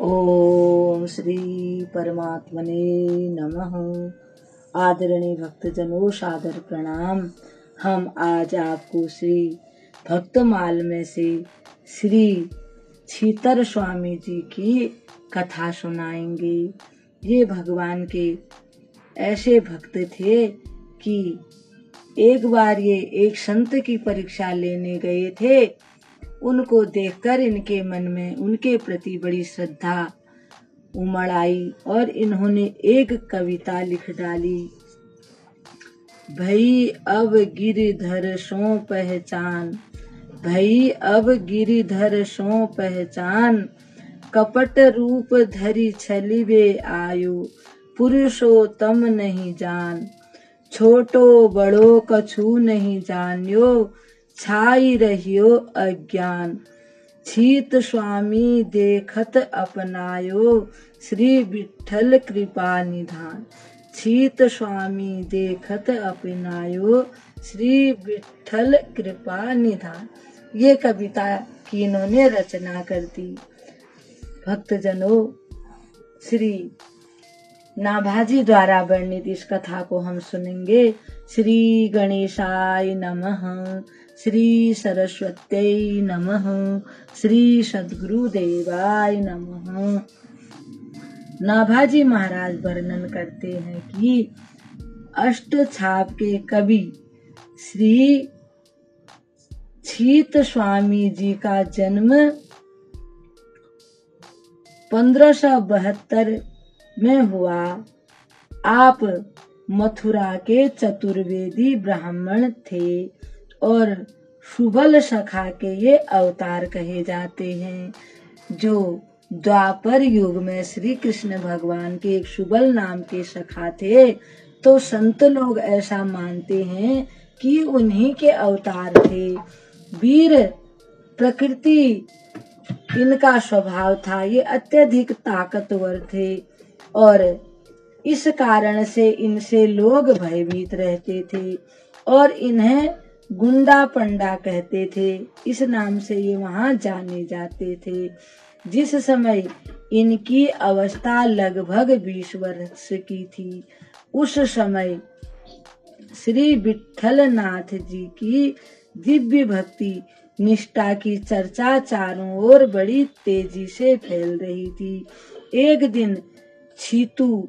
ओम श्री परमात्मने नमः। आदरणीय भक्तजनों, सादर प्रणाम। हम आज आपको श्री भक्तमाल में से श्री छीतर स्वामी जी की कथा सुनाएंगे। ये भगवान के ऐसे भक्त थे कि एक बार ये एक संत की परीक्षा लेने गए थे। उनको देखकर इनके मन में उनके प्रति बड़ी श्रद्धा उमड़ आई और इन्होंने एक कविता लिख डाली। भई अब गिरिधर सो पहचान, भई अब गिरिधर सो पहचान, कपट रूप धरि छलिबे आयो, पुरुषोत्तम नहीं जान। छोटो बड़ो कछु नहीं जान्यो, छाई रहियो अज्ञान। छीत स्वामी देखत अपनायो, श्री विठ्ठल कृपा निधान। छीत स्वामी देखत अपनायो, श्री विठ्ठल कृपा निधान। ये कविता की इन्होंने रचना कर दी। भक्तजनों, श्री नाभाजी द्वारा वर्णित इस कथा को हम सुनेंगे। श्री गणेशाय नमः, श्री सरस्वत्यै नमः, श्री सद्गुरुदेवाय नमः। नाभाजी महाराज वर्णन करते हैं कि अष्ट छाप के कवि श्री छीत स्वामी जी का जन्म 1572 में हुआ। आप मथुरा के चतुर्वेदी ब्राह्मण थे और सुबल सखा के ये अवतार कहे जाते हैं, जो द्वापर युग में श्री कृष्ण भगवान के एक सुबल नाम के सखा थे। तो संत लोग ऐसा मानते हैं कि उन्हीं के अवतार थे। वीर प्रकृति इनका स्वभाव था, ये अत्यधिक ताकतवर थे और इस कारण से इनसे लोग भयभीत रहते थे और इन्हें गुंडा पंडा कहते थे। इस नाम से ये वहां जाने जाते थे। जिस समय इनकी अवस्था लगभग 20 वर्ष की थी, उस समय श्री विठ्ठल नाथ जी की दिव्य भक्ति निष्ठा की चर्चा चारों ओर बड़ी तेजी से फैल रही थी। एक दिन छीतू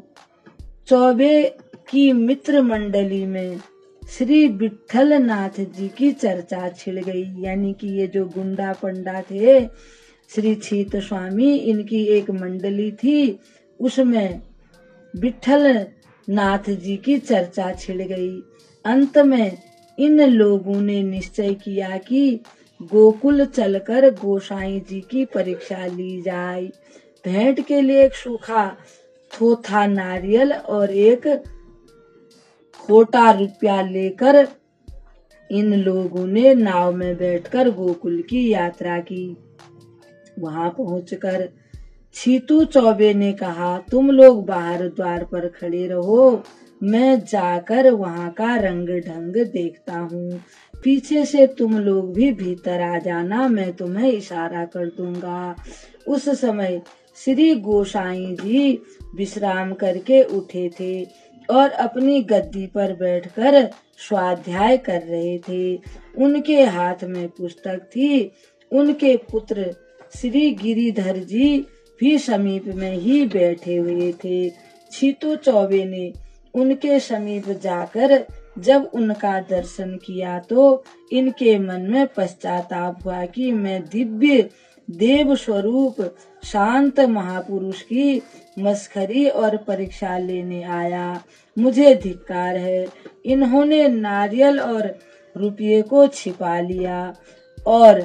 चौबे की मित्र मंडली में श्री विठ्ठल नाथ जी की चर्चा छिड़ गई। यानी कि ये जो गुंडा पंडा थे, श्री छीत स्वामी, इनकी एक मंडली थी, उसमें विठ्ठल नाथ जी की चर्चा छिड़ गई। अंत में इन लोगों ने निश्चय किया कि गोकुल चलकर गोसाई जी की परीक्षा ली जाए। भेंट के लिए एक सूखा थोथा नारियल और एक खोटा रुपया लेकर इन लोगों ने नाव में बैठकर गोकुल की यात्रा की। वहां पहुंचकर छीतू चौबे ने कहा, तुम लोग बाहर द्वार पर खड़े रहो, मैं जाकर वहां का रंग ढंग देखता हूँ। पीछे से तुम लोग भी भीतर आ जाना, मैं तुम्हें इशारा कर दूंगा। उस समय श्री गोसाई जी विश्राम करके उठे थे और अपनी गद्दी पर बैठकर स्वाध्याय कर रहे थे। उनके हाथ में पुस्तक थी। उनके पुत्र श्री गिरिधर जी भी समीप में ही बैठे हुए थे। छीतू चौबे ने उनके समीप जाकर जब उनका दर्शन किया तो इनके मन में पश्चाताप हुआ कि मैं दिव्य देव स्वरूप शांत महापुरुष की मस्खरी और परीक्षा लेने आया। मुझे धिक्कार है। इन्होंने नारियल और रुपये को छिपा लिया और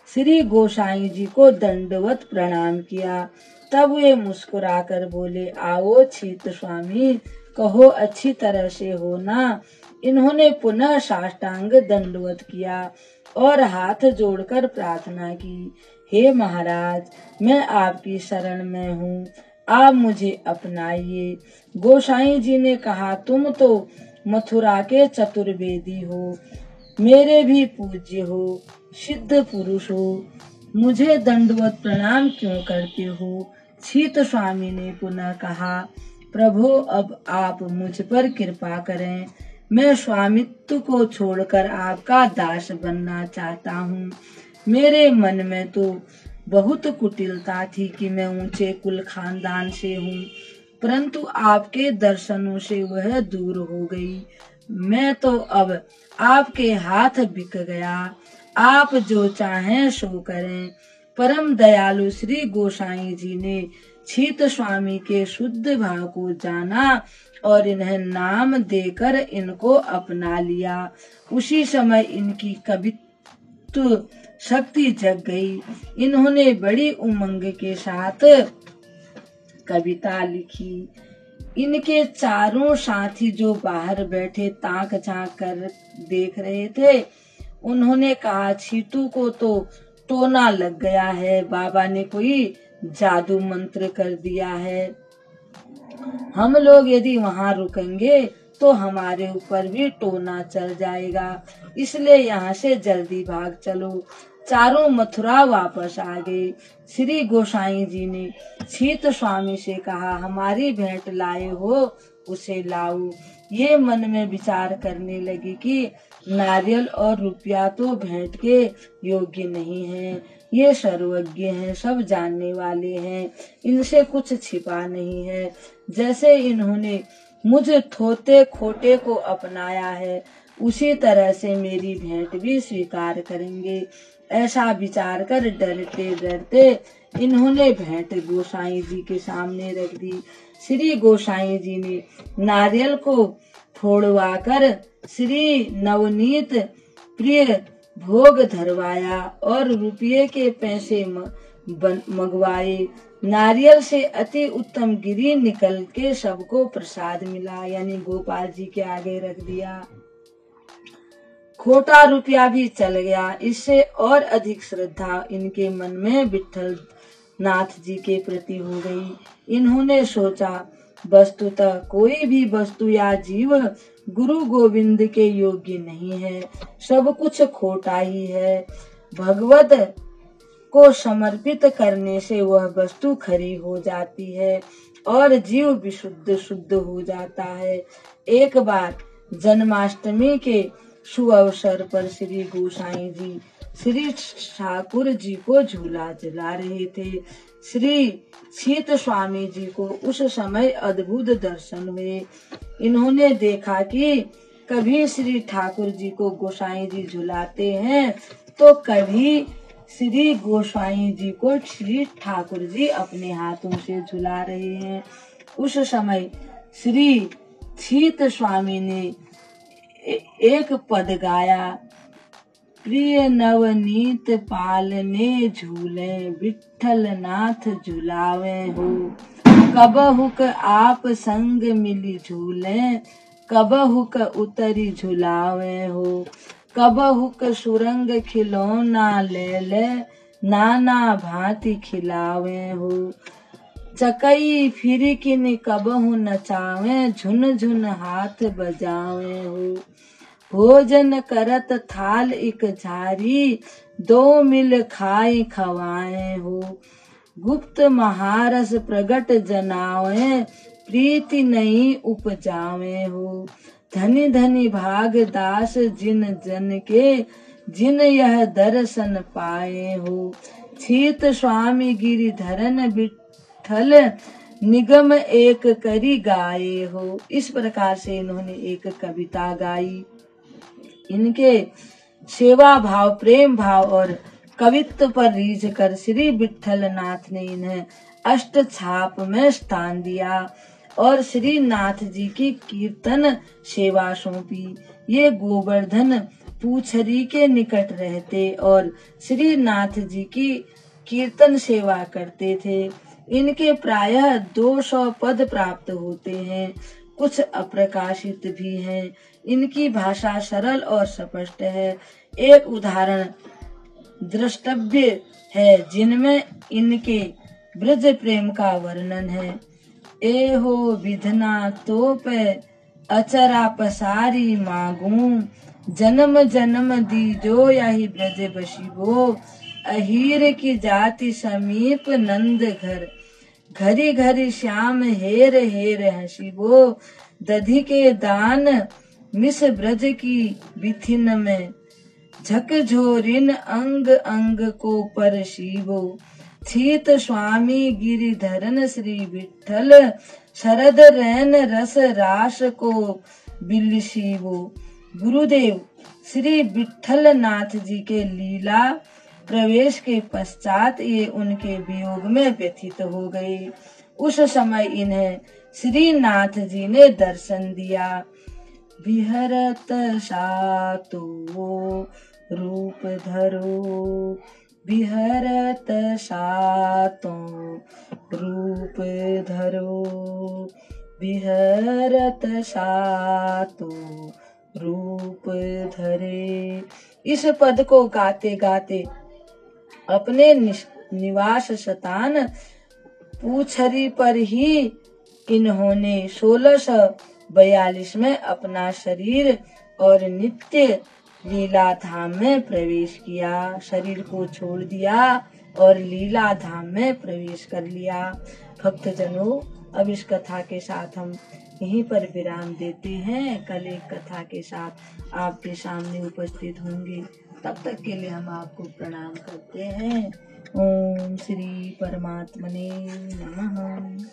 श्री गोसाई जी को दंडवत प्रणाम किया। तब वे मुस्कुराकर बोले, आओ छीत स्वामी, कहो अच्छी तरह से हो ना। इन्होंने पुनः साष्टांग दंडवत किया और हाथ जोड़कर प्रार्थना की, हे महाराज, मैं आपकी शरण में हूँ, आप मुझे अपनाइए। गोसाई जी ने कहा, तुम तो मथुरा के चतुर्वेदी हो, मेरे भी पूज्य हो, सिद्ध पुरुष हो, मुझे दंडवत प्रणाम क्यों करते हो? छीत स्वामी ने पुनः कहा, प्रभु अब आप मुझ पर कृपा करें, मैं स्वामित्व को छोड़कर आपका दास बनना चाहता हूँ। मेरे मन में तो बहुत कुटिलता थी कि मैं ऊंचे कुल खानदान से हूँ, परंतु आपके दर्शनों से वह दूर हो गई। मैं तो अब आपके हाथ बिक गया, आप जो चाहें सो करें। परम दयालु श्री गोसाई जी ने छीत स्वामी के शुद्ध भाव को जाना और इन्हें नाम देकर इनको अपना लिया। उसी समय इनकी कवित्व शक्ति जग गई। इन्होंने बड़ी उमंग के साथ कविता लिखी। इनके चारों साथी जो बाहर बैठे ताक झांक कर देख रहे थे, उन्होंने कहा, छीतू को तो टोना लग गया है, बाबा ने कोई जादू मंत्र कर दिया है। हम लोग यदि वहाँ रुकेंगे तो हमारे ऊपर भी टोना चल जाएगा, इसलिए यहाँ से जल्दी भाग चलो। चारों मथुरा वापस आ गए। श्री गोसाई जी ने छीत स्वामी से कहा, हमारी भेंट लाए हो उसे लाओ। ये मन में विचार करने लगी कि नारियल और रुपया तो भेंट के योग्य नहीं है। ये सर्वज्ञ हैं, सब जानने वाले हैं, इनसे कुछ छिपा नहीं है। जैसे इन्होंने मुझ थोते खोटे को अपनाया है, उसी तरह से मेरी भेंट भी स्वीकार करेंगे। ऐसा विचार कर डरते डरते इन्होंने भेंट गोसाई जी के सामने रख दी। श्री गोसाई जी ने नारियल को फोड़वाकर श्री नवनीत प्रिय भोग धरवाया और रुपये के पैसे मंगवाए। नारियल से अति उत्तम गिरी निकल के सबको प्रसाद मिला, यानी गोपाल जी के आगे रख दिया। खोटा रुपया भी चल गया। इससे और अधिक श्रद्धा इनके मन में विठल नाथ जी के प्रति हो गई। इन्होंने सोचा, वस्तुतः कोई भी वस्तु या जीव गुरु गोविंद के योग्य नहीं है, सब कुछ खोटा ही है। भगवत को समर्पित करने से वह वस्तु खरी हो जाती है और जीव विशुद्ध शुद्ध हो जाता है। एक बार जन्माष्टमी के शुभ अवसर पर श्री गोसाई जी श्री ठाकुर जी को झूला झुला रहे थे। श्री छीत स्वामी जी को उस समय अद्भुत दर्शन हुए। इन्होंने देखा कि कभी श्री ठाकुर जी को गोसाई जी झुलाते हैं तो कभी श्री गोसाई जी को श्री ठाकुर जी अपने हाथों से झुला रहे हैं। उस समय श्री छीत स्वामी ने एक पद गाया, प्रिय नवनीत पालने झूले, विठल नाथ झुलावे हो। कबहुक आप संग मिली झूले, कबहुक उतरी झुलावे हो। कबहुक सुरंग खिलौना ले ले, नाना भांति खिलावे हो। चकई फिर किन कबहु नचावे, झुन झुन हाथ बजावे हो। भोजन करत थाल एक झारी, दो मिल खाई खवाए हो। गुप्त महारस प्रगट जनावे, प्रीति नहीं उपजावे हो। धनी धनी भाग दास जिन जन के, जिन यह दर्शन पाए हो। छीत स्वामी गिरिधरन विठल, निगम एक करी गाए हो। इस प्रकार से इन्होंने एक कविता गाई। इनके सेवा भाव, प्रेम भाव और कवित्व पर रीझ कर श्री विठल नाथ ने इन्हें अष्ट छाप में स्थान दिया और श्री नाथ जी की कीर्तन सेवा सौंपी। ये गोवर्धन पूछरी के निकट रहते और श्री नाथ जी की कीर्तन सेवा करते थे। इनके प्रायः 200 पद प्राप्त होते हैं, कुछ अप्रकाशित भी हैं। इनकी भाषा सरल और स्पष्ट है। एक उदाहरण द्रष्टव्य है जिनमें इनके ब्रज प्रेम का वर्णन है। एहो विधना तोप अचरा पसारी मागू, जन्म जन्म दीजो यही ब्रज बसिबो। अहीर की जाति समीप नंद घर, घरी घरी श्याम हेर हेर हसीबो, दधि के दान मिस ब्रज की बिथिन में, झकझोरिन अंग अंग को परसीबो, थीत स्वामी गिरिधरन श्री विठ्ठल, शरद रैन रस रास को बिलसीबो। गुरुदेव श्री विठ्ठल नाथ जी के लीला प्रवेश के पश्चात ये उनके वियोग में व्यथित हो गए। उस समय इन्हें श्री नाथ जी ने दर्शन दिया। विहरत सातो रूप धरो, विहरत सातो रूप धरो, विहरत सातो रूप धरे। इस पद को गाते गाते अपने निवास स्थान पूछरी पर ही इन्होंने 1642 में अपना शरीर और नित्य लीला धाम में प्रवेश किया। शरीर को छोड़ दिया और लीला धाम में प्रवेश कर लिया। भक्तजनों, अब इस कथा के साथ हम यहीं पर विराम देते हैं। कल एक कथा के साथ आपके सामने उपस्थित होंगे। तब तक के लिए हम आपको प्रणाम करते हैं। ओम श्री परमात्मने नमः।